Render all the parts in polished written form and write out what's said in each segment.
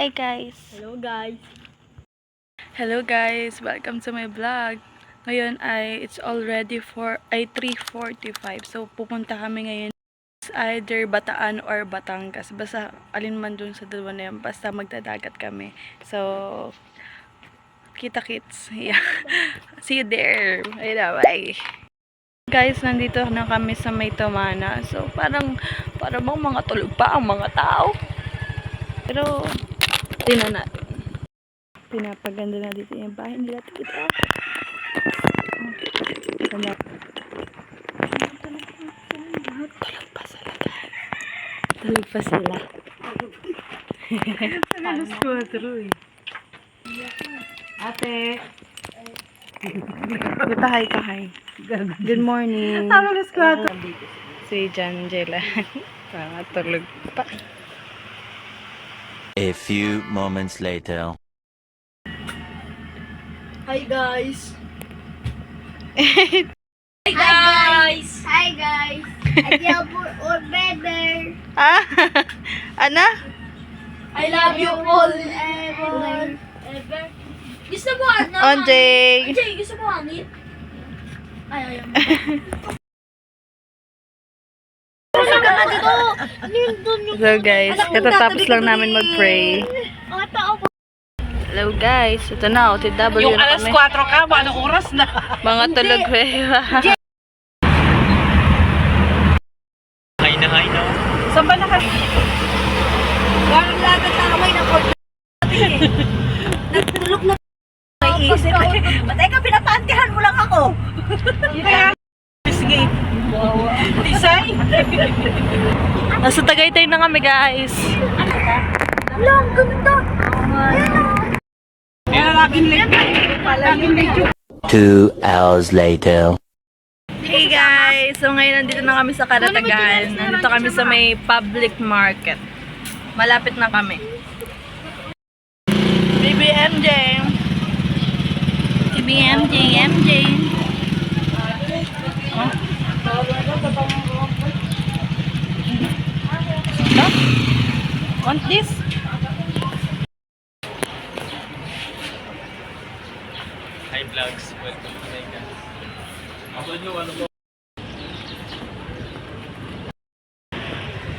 Hi guys! Hello guys! Hello guys! Welcome to my vlog. Ngayon ay it's already 3:45. So pupunta kami ngayon either Bataan or Batangas. Basta alin man dun sa dalawa na yan. Basta magdadagat kami. So kita-kits. Yeah. See you there. Ayun, bye! Guys, nandito na kami sa May Tomana. So parang bang mga tulog pa ang mga tao. Pero tingnan natin. Pinapaganda na dito yung bahay nila. Kita. Tulog pa sila, guys. Tulog pa sila. Alas 4 eh. Ate! Buta, hi ka, hi. Good morning. Alas 4! Si Janjela. Tulog pa. A few moments later. Hi guys! Hi guys! Hi guys! I love you all better. Ah? Ana? I love you all ever. Gusto mo ano? Onjay! Onjay, gusto mo hangin? Ay, ayaw mo. Gusto ka na dito! So guys, katatapos lang namin mag-pray. Hello guys, ito na, OTW Yung na alas kami. 4 ka, anong oras na? Mga tulog pa. Hi na. Saan ba naka... Parang lagat na kamay ng konti. Nagtulog na. May isip. Patay ka, pinapantihan mo lang ako. Sige. Tisay. Nasa Tagaytay na kami guys. Lang, ganda! Laging late. Laging late. 2 hours later. Hey guys! So ngayon nandito na kami sa Karatagan. Nandito kami sa may public market. Malapit na kami. BBMJ! BBMJ, MJ! Oh. No? Want this? Hi vlogs, welcome to my channel. Upload nyo ano mo?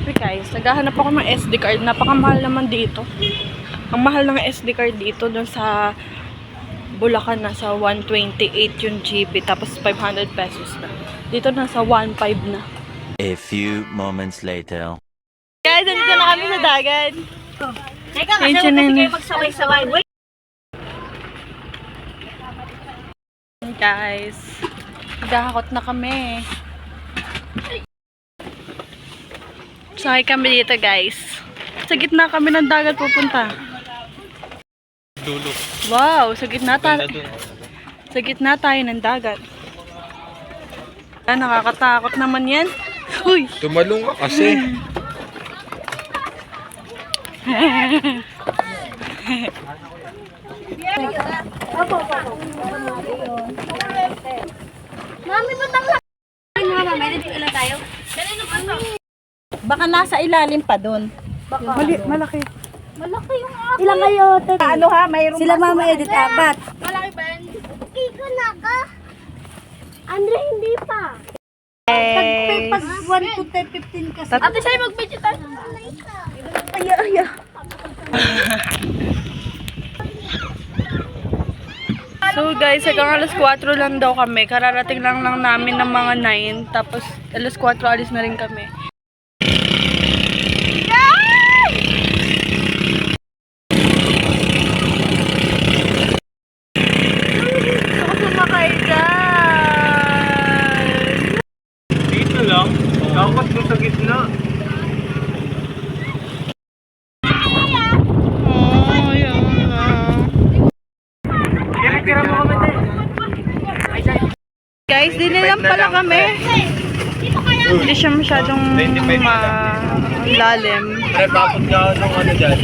Hey guys, naghahanap ako ng SD card. Napakamahal naman dito. Ang mahal ng SD card dito dun sa Bulacan nasa 128 yung GB tapos 500 pesos na. Dito nasa 1.5 na. A few moments later. Guys, nandito na kami sa dagat. Teka, kasi Medyo huwag na- kayo magsaway-saway. Wait. Guys, nagahakot na kami. Sakay kami dito guys. Sa gitna kami ng dagat pupunta. Dulo. Wow, sa gitna tayo ng dagat. Ah, nakakatakot naman yan. Uy! Tumalong ka kasi. Mami, ba't ang laki? Mama, may dito ilan tayo? Baka nasa ilalim pa dun. Malaki. Malaki yung ako. Ilang kayo? Ano ha? Mayroong sila mama edit apat. Malaki ba yan? Ika na ka? Andre, hindi pa. Pag 1 to 10, 15 kasi. Ate, sa'yo mag-video tayo. So guys, hanggang alas 4 lang daw kami. Kararating lang namin ng mga 9. Tapos alas 4 alis na rin kami. Gusto ko sumakay guys. Dito lang. Dapat mo sa gitna. Oh, yun na. Tira mo kami din. Guys, dili lang pala kami. Hindi siya masyadong lalim. Pre, bakit ka nung ano dyan?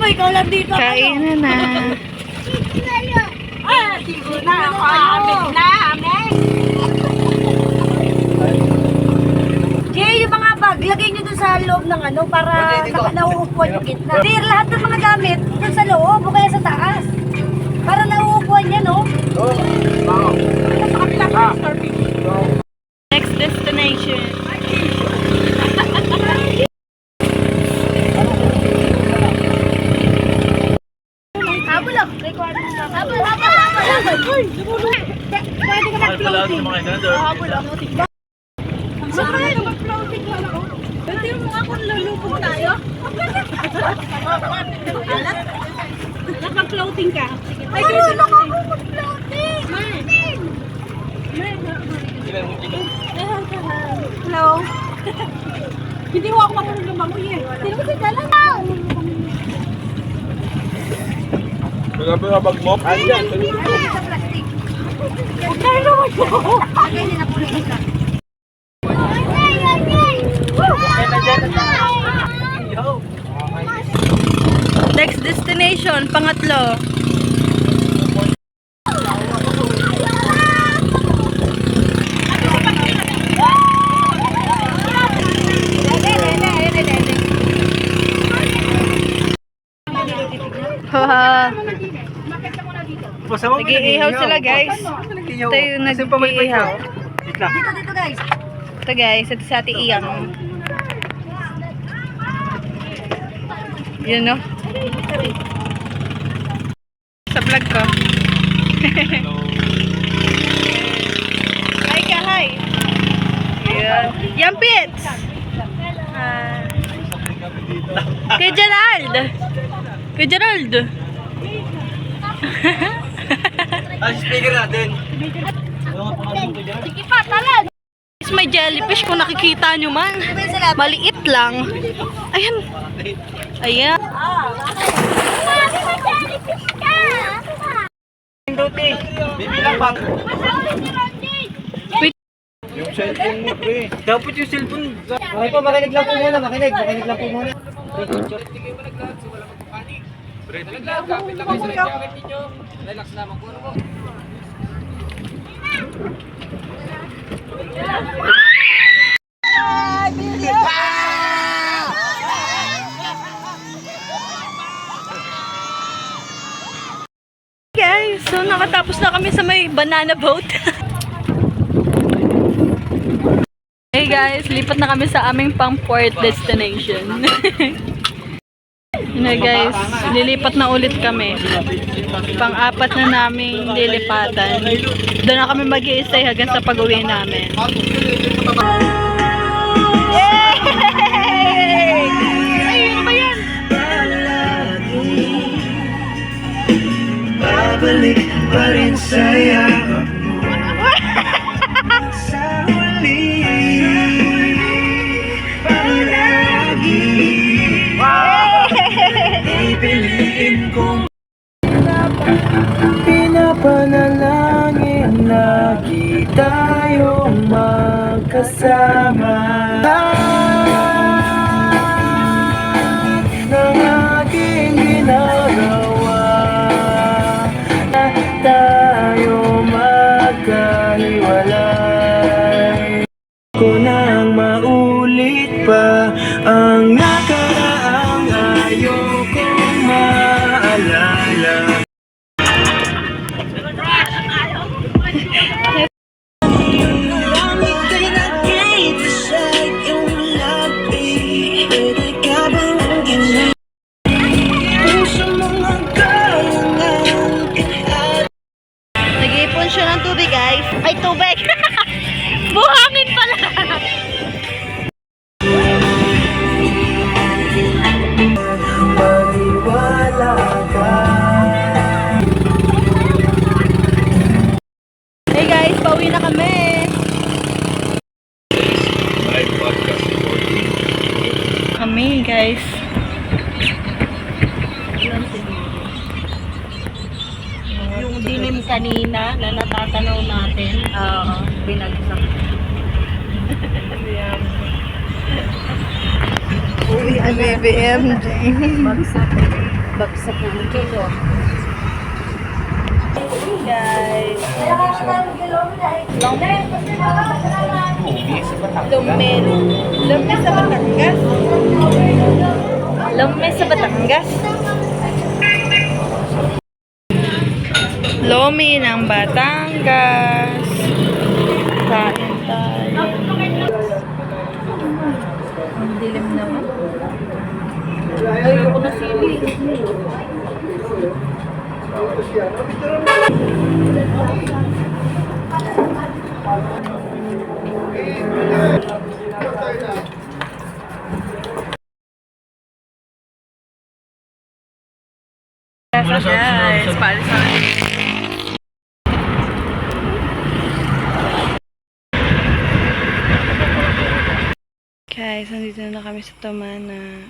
Ikaw lang dito. Kainan na. Sige na. Amin na. Amin. Jay, sa loob ng ano, para nauupuan yung gitna. Hindi, lahat ng mga gamit, dyan sa loob o kaya sa taas. Para nauupuan yan, no? Next destination. Habol ako. Habol. Pwede ka mag-floating. Habol ako. So, kaya ka mag-floating lang ako. Pwede mo nga kung lulupog tayo. Nakag-floating ka. Ay, marunong ako mag-floating. Hello. Hindi ko ako marunong lumangoy eh. Sino mo si Galang? Nagabag mo? Andyan. Sa plastic. Okay naman ko. Okay, hindi na pulitin ka. Next destination, pangatlo. Haha. Nag-iihaw sila, guys. Ito yung nag-iihaw. Dito guys. Ito guys, ito sa ating iyang. Yun no? Sa vlog ko. Hi ka, hi. Yan. Yan, Pits. Kay Gerald. Kay Gerald. Speaker natin. Sige pa, talag. Is may jellyfish kung nakikita nyo man. Maliit lang. Ayan. Ayan. Duty. Bibilang bang. Wait. Yung cellphone mo, pre. Dapat yung cellphone. Okay po, makinig lang po muna. Makinig lang po muna. Guys, so nakatapos na kami sa may banana boat. Hey guys, lipat na kami sa aming pang port destination. Yun na guys, lilipat na ulit kami. Pang-apat na naming lilipatan. Doon na kami mag-i-stay hanggang sa pag-uwi namin. Yay! Ay, ano ba yan? Babalik pa rin saya sa huli palagi ipiliin kong pinapanalangin lagi tayong magkasama ng aking ginagawa tayo magkahiwalay ko nang maulit pa ang nakaraang ayokong maalala. Maraming pinag-grade sa iyong labi, pwede ka bang ginawa? Puso mong hanggang Nag-iipon siya ng tubig guys. Ay, tubig! Buhangin pala! maniwala ka. Hey guys, pauwi na kami! Kami guys. Yung dilim kanina na natatanaw natin, binagsak. Uwi ang BBMJ. Bagsak ng kilo. Guys. Lumen. Lumen sa Batangas. Lumen sa Batangas. Lomi ng Batangas. Kain tayo. Ang dilim naman. Ayoko na sili. Guys, para sa guys, nandito na kami sa Tamana.